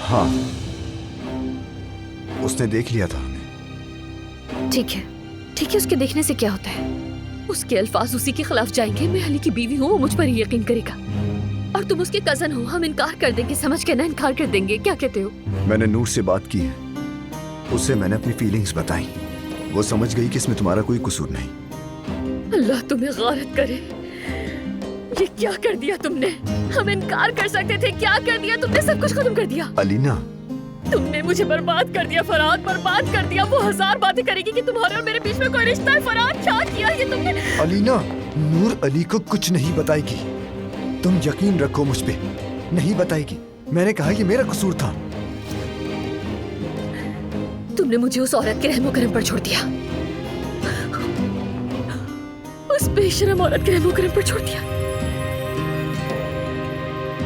हाँ, उसने देख लिया था हमें। ठीक है, ठीक है, उसके देखने से क्या होता है? उसके अल्फाज उसी के खिलाफ जाएंगे। मैं अली की बीवी हूँ, वो मुझ पर ही यकीन करेगा। और तुम उसके कजन हो, हम इनकार कर देंगे, समझ के ना इनकार कर देंगे। क्या कहते हो? मैंने नूर से बात की है, उससे मैंने अपनी फीलिंग्स बताई। वो समझ गई कि इसमें तुम्हारा कोई कसूर नहीं। अल्लाह तुम्हें गारत करे। ये क्या कर दिया तुमने? हम इनकार कर सकते थे, क्या कर दिया तुमने? सब कुछ खत्म कर दिया। अलीना, तुमने मुझे बर्बाद कर दिया फरहाद, बर्बाद कर दिया। वो 1000 बातें करेगी कि तुम्हारे और मेरे बीच में कोई रिश्ता है। फरहाद, क्या किया ये तुमने? अलीना, नूर अली को कुछ नहीं बताएगी। तुम यकीन रखो मुझ पे, नहीं बताएगी। मैंने कहा ये मेरा कसूर था। तुमने मुझे उस औरत के रहमो करम पर छोड़ दिया, उस बेशरम औरत के रहमो करम पर छोड़ दिया।